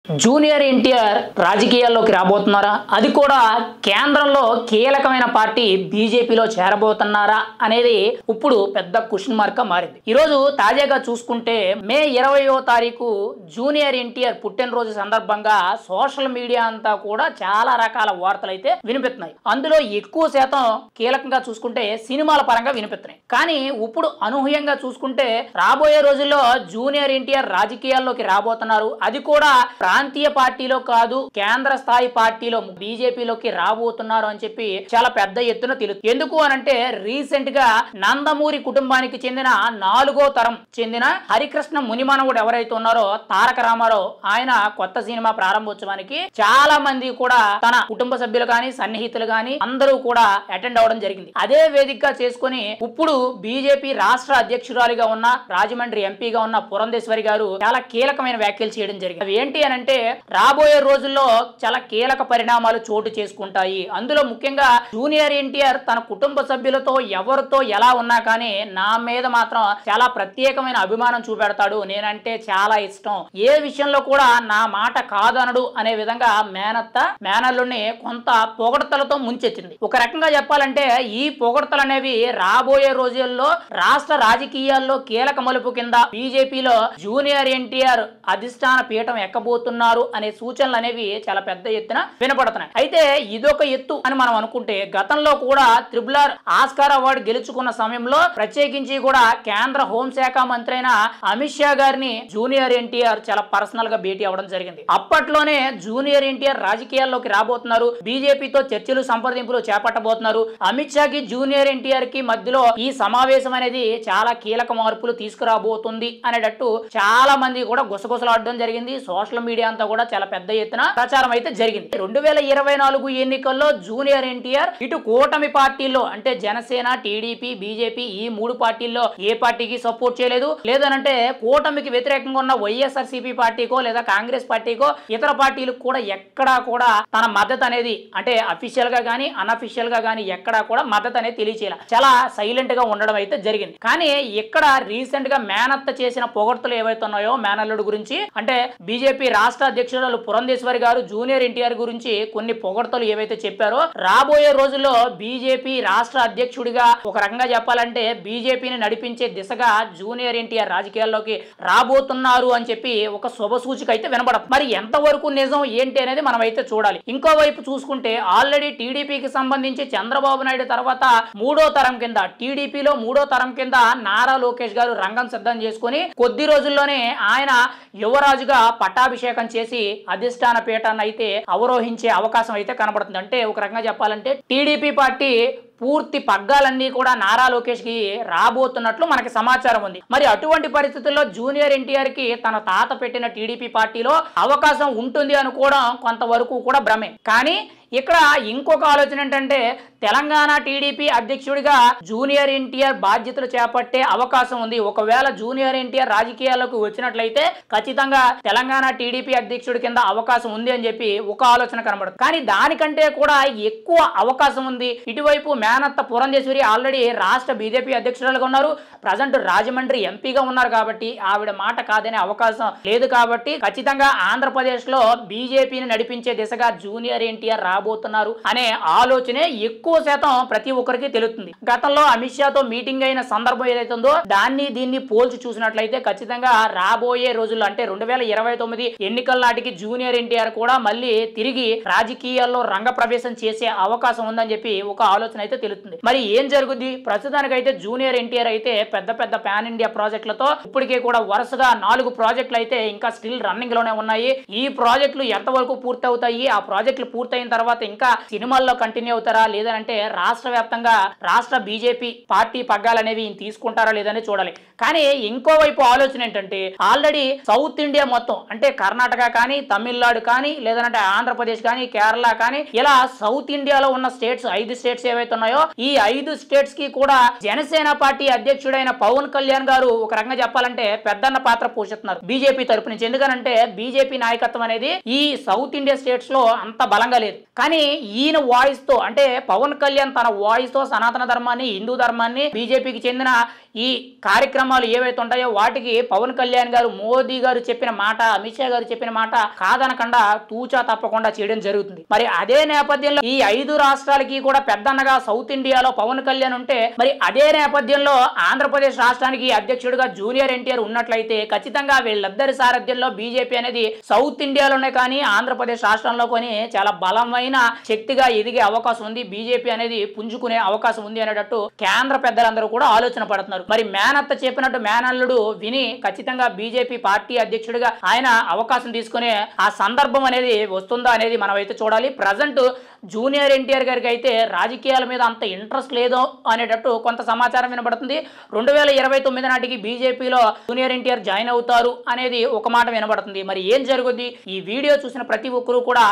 Junior NTR రాజకీయాల్లోకి రాబోతున్నారా? అది కూడా కేంద్రంలో కీలకమైన పార్టీ బీజేపీలో చేరబోతున్నారా అనేది ఇప్పుడు పెద్ద క్వశ్చన్ మార్క్ గా మారింది. ఈరోజు తాజాగా చూసుకుంటే మే 20వ తారీఖు జూనియర్ ఎన్టీఆర్ పుట్టినరోజు సందర్భంగా సోషల్ మీడియా అంతా కూడా చాలా రకాల వార్తలు అయితే వినిపిస్తున్నాయి. అందులో ఎక్కువ శాతం కీలకంగా చూసుకుంటే సినిమాల పరంగా వినిపిస్తున్నాయి. కానీ ఇప్పుడు అనూహ్యంగా చూసుకుంటే రాబోయే రోజుల్లో జూనియర్ ఎన్టీఆర్ రాజకీయాల్లోకి రాబోతున్నారు. అది కూడా ప్రాంతీయ పార్టీలో కాదు, కేంద్ర స్థాయి పార్టీలో బీజేపీలోకి రాబోతున్నారు అని చెప్పి చాలా పెద్ద ఎత్తున తెలుసు. ఎందుకు అనంటే రీసెంట్ గా నందమూరి కుటుంబానికి చెందిన 4వ తరం చెందిన హరికృష్ణ మునిమనవుడు ఎవరైతే ఉన్నారో తారక రామారావు, ఆయన కొత్త సినిమా ప్రారంభోత్సవానికి చాలా మంది కూడా తన కుటుంబ సభ్యులు కానీ సన్నిహితులు కానీ అందరూ కూడా అటెండ్ అవ్వడం జరిగింది. అదే వేదికగా చేసుకుని ఇప్పుడు బీజేపీ రాష్ట్ర అధ్యక్షురాలిగా ఉన్న రాజమండ్రి ఎంపీగా ఉన్న పురంధేశ్వరి గారు చాలా కీలకమైన వ్యాఖ్యలు చేయడం జరిగింది. అవి ఏంటి అనంటే రాబోయే రోజుల్లో చాలా కీలక పరిణామాలు చోటు చేసుకుంటాయి. అందులో ముఖ్యంగా జూనియర్ ఎన్టీఆర్ తన కుటుంబ సభ్యులతో ఎవరితో ఎలా ఉన్నా కానీ నా మీద మాత్రం చాలా ప్రత్యేకమైన అభిమానం చూపెడతాడు, నేనంటే చాలా ఇష్టం, ఏ విషయంలో కూడా నా మాట కాదనడు అనే విధంగా మేనల్లుని కొంత పొగడతలతో ముంచెత్తింది. ఒక రకంగా చెప్పాలంటే ఈ పొగడతలు అనేవి రాబోయే రోజుల్లో రాష్ట్ర రాజకీయాల్లో కీలక మలుపు కింద బీజేపీలో జూనియర్ ఎన్టీఆర్ అధిష్టాన పీఠం ఎక్కబోతున్నారు అనే సూచనలు అనేవి చాలా పెద్ద ఎత్తున వినపడుతున్నాయి. అయితే ఇదొక ఎత్తు అని మనం అనుకుంటే గతంలో కూడా త్రిబుల్ ఆస్కార్ అవార్డు గెలుచుకున్న సమయంలో ప్రత్యేకించి కూడా కేంద్ర హోంశాఖ మంత్రి అయిన అమిత్ షా గారిని జూనియర్ ఎన్టీఆర్ చాలా పర్సనల్ గా భేటీ అవ్వడం జరిగింది. అప్పట్లోనే జూనియర్ ఎన్టీఆర్ రాజకీయాల్లోకి రాబోతున్నారు, బీజేపీతో చర్చలు సంప్రదింపులు చేపట్టబోతున్నారు, అమిత్ షాకి జూనియర్ ఎన్టీఆర్ కి మధ్యలో ఈ సమావేశం అనేది చాలా కీలక మార్పులు తీసుకురాబోతుంది అనేటట్టు చాలా మంది కూడా గుసగుసలాడడం జరిగింది. సోషల్ మీడియా అంతా కూడా చాలా పెద్ద ఎత్తున ప్రచారం అయితే జరిగింది. 2024 ఎన్నికల్లో జూనియర్ ఎన్టీఆర్ ఇటు కూటమి పార్టీల్లో అంటే జనసేన, టీడీపీ, బీజేపీ ఈ 3 పార్టీల్లో ఏ పార్టీకి సపోర్ట్ చేయలేదు. లేదనంటే కూటమికి వ్యతిరేకంగా ఉన్న వైఎస్ఆర్సీపీ పార్టీకో లేదా కాంగ్రెస్ పార్టీకో ఇతర పార్టీలకు కూడా ఎక్కడా కూడా తన మద్దతు అనేది అంటే అఫీషియల్ గా గానీ అన్అఫీషియల్ గా గానీ ఎక్కడా కూడా మద్దతు అనేది తెలియచేయాలి, చాలా సైలెంట్ గా ఉండడం అయితే జరిగింది. కానీ ఇక్కడ రీసెంట్ గా మేనత్త చేసిన పొగడ్తలు ఏవైతే ఉన్నాయో మేనల్లుడు గురించి, అంటే బీజేపీ రాష్ట్ర అధ్యక్షురాలు పురంధేశ్వరి గారు జూనియర్ ఎన్టీఆర్ గురించి కొన్ని పొగడ్తలు ఏవైతే చెప్పారో రాబోయే రోజుల్లో బీజేపీ రాష్ట్ర అధ్యక్షుడిగా ఒక రకంగా చెప్పాలంటే బీజేపీని నడిపించే దిశగా జూనియర్ ఎన్టీఆర్ రాజకీయాల్లోకి రాబోతున్నారు అని చెప్పి ఒక శుభ సూచిక అయితే వినపడదు. మరి ఎంతవరకు నిజం ఏంటి అనేది మనం అయితే చూడాలి. ఇంకోవైపు చూసుకుంటే ఆల్రెడీ టీడీపీకి సంబంధించి చంద్రబాబు నాయుడు తర్వాత 3వ తరం కింద టీడీపీలో 3వ తరం కింద నారా లోకేష్ గారు రంగం సిద్ధం చేసుకుని కొద్ది రోజుల్లోనే ఆయన యువరాజుగా పట్టాభిషేకం చేసి అధిష్టాన పీఠాన్ని అయితే అవరోహించే అవకాశం అయితే కనబడుతుంది. అంటే ఒక రకంగా చెప్పాలంటే టీడీపీ పార్టీ పూర్తి పగ్గాలన్నీ కూడా నారా లోకేష్ కి రాబోతున్నట్లు మనకి సమాచారం ఉంది. మరి అటువంటి పరిస్థితుల్లో జూనియర్ ఎన్టీఆర్ కి తన తాత పెట్టిన టీడీపీ పార్టీలో అవకాశం ఉంటుంది అనుకోవడం కొంతవరకు కూడా భ్రమే. కానీ ఇక్కడ ఇంకొక ఆలోచన ఏంటంటే తెలంగాణ టీడీపీ అధ్యక్షుడిగా జూనియర్ ఎన్టీఆర్ బాధ్యతలు చేపట్టే అవకాశం ఉంది. ఒకవేళ జూనియర్ ఎన్టీఆర్ రాజకీయాల్లోకి వచ్చినట్లయితే ఖచ్చితంగా తెలంగాణ టీడీపీ అధ్యక్షుడి కింద అవకాశం ఉంది అని చెప్పి ఒక ఆలోచన కనబడుతుంది. కానీ దానికంటే కూడా ఎక్కువ అవకాశం ఉంది ఇటువైపు మేనత్త పురంధేశ్వరి ఆల్రెడీ రాష్ట్ర బీజేపీ అధ్యక్షురాలుగా ఉన్నారు, ప్రజెంట్ రాజమండ్రి ఎంపీగా ఉన్నారు కాబట్టి ఆవిడ మాట కాదనే అవకాశం లేదు. కాబట్టి ఖచ్చితంగా ఆంధ్రప్రదేశ్ లో బీజేపీని నడిపించే దిశగా జూనియర్ ఎన్టీఆర్ రాబోతున్నారు అనే ఆలోచనే ఎక్కువ శాతం ప్రతి ఒక్కరికి తెలుస్తుంది. గతంలో అమిత్ షాతో మీటింగ్ అయిన సందర్భం ఏదైతే ఉందో దాన్ని దీన్ని పోల్చి చూసినట్లయితే ఖచ్చితంగా రాబోయే రోజుల్లో అంటే 2029 ఎన్నికల నాటికి జూనియర్ ఎన్టీఆర్ కూడా మళ్ళీ తిరిగి రాజకీయాల్లో రంగ ప్రవేశం చేసే అవకాశం ఉందని చెప్పి ఒక ఆలోచన అయితే తెలుస్తుంది. మరి ఏం జరుగుద్ది? ప్రస్తుతానికైతే జూనియర్ ఎన్టీఆర్ అయితే పెద్ద పెద్ద పాన్ ఇండియా ప్రాజెక్టులతో ఇప్పటికే కూడా వరుసగా 4 ప్రాజెక్టులు అయితే ఇంకా స్టిల్ రన్నింగ్ లోనే ఉన్నాయి. ఈ ప్రాజెక్టులు ఎంతవరకు పూర్తి అవుతాయి, ఆ ప్రాజెక్టులు పూర్తయిన తర్వాత ఇంకా సినిమాల్లో కంటిన్యూ అవుతారా లేదంటే రాష్ట్ర వ్యాప్తంగా రాష్ట్ర బీజేపీ పార్టీ పగ్గాలనేవి తీసుకుంటారా లేదని చూడాలి. కానీ ఇంకోవైపు ఆలోచన ఏంటంటే ఆల్రెడీ సౌత్ ఇండియా మొత్తం అంటే కర్ణాటక కానీ తమిళనాడు కానీ లేదంటే ఆంధ్రప్రదేశ్ కానీ కేరళ కానీ ఇలా సౌత్ ఇండియాలో ఉన్న స్టేట్స్ 5 స్టేట్స్ ఏవైతే ఉన్నాయో ఈ 5 స్టేట్స్ కి కూడా జనసేన పార్టీ అధ్యక్షుడైన పవన్ కళ్యాణ్ గారు ఒక రకంగా చెప్పాలంటే పెద్దన్న పాత్ర పోషిస్తున్నారు బీజేపీ తరపు నుంచి. ఎందుకనంటే బీజేపీ నాయకత్వం అనేది ఈ సౌత్ ఇండియా స్టేట్స్ లో అంత బలంగా లేదు. కానీ ఈయన వాయిస్ తో అంటే పవన్ కళ్యాణ్ తన వాయిస్ తో సనాతన ధర్మాన్ని, హిందూ ధర్మాన్ని, బీజేపీకి చెందిన ఈ కార్యక్రమాలు ఏవైతే ఉంటాయో వాటికి పవన్ కళ్యాణ్ గారు, మోదీ గారు చెప్పిన మాట, అమిత్ షా గారు చెప్పిన మాట కాదనకుండా తూచా తప్పకుండా చేయడం జరుగుతుంది. మరి అదే నేపథ్యంలో ఈ 5 రాష్ట్రాలకి కూడా పెద్దన్నగా సౌత్ ఇండియాలో పవన్ కళ్యాణ్ ఉంటే, మరి అదే నేపథ్యంలో ఆంధ్రప్రదేశ్ రాష్ట్రానికి అధ్యక్షుడిగా జూనియర్ ఎన్టీఆర్ ఉన్నట్లయితే ఖచ్చితంగా వీళ్ళిద్దరి సారథ్యంలో బీజేపీ అనేది సౌత్ ఇండియాలోనే కానీ ఆంధ్రప్రదేశ్ రాష్ట్రంలో కొని చాలా బలమైన శక్తిగా ఎదిగే అవకాశం ఉంది. బీజేపీ అనేది పుంజుకునే అవకాశం ఉంది అనేటట్టు కేంద్ర పెద్దలందరూ కూడా ఆలోచన పడుతున్నారు. మరి మేనత్త చెప్పినట్టు మేనల్లుడు విని ఖచ్చితంగా బీజేపీ పార్టీ అధ్యక్షుడిగా ఆయన అవకాశం తీసుకునే ఆ సందర్భం అనేది వస్తుందా అనేది మనం అయితే చూడాలి. ప్రజెంట్ జూనియర్ ఎన్టీఆర్ గారికి అయితే రాజకీయాల మీద అంత ఇంట్రెస్ట్ లేదో అనేటట్టు కొంత సమాచారం వినబడుతుంది. 2029 నాటికి బీజేపీలో జూనియర్ ఎన్టీఆర్ జాయిన్ అవుతారు అనేది ఒక మాట వినబడుతుంది. మరి ఏం జరుగుద్ది? ఈ వీడియో చూసిన ప్రతి ఒక్కరూ కూడా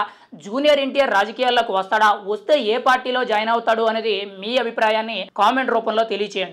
జూనియర్ ఎన్టీఆర్ రాజకీయాల్లోకి వస్తాడా, వస్తే ఏ పార్టీలో జాయిన్ అవుతాడు అనేది మీ అభిప్రాయాన్ని కామెంట్ రూపంలో తెలియచేయండి.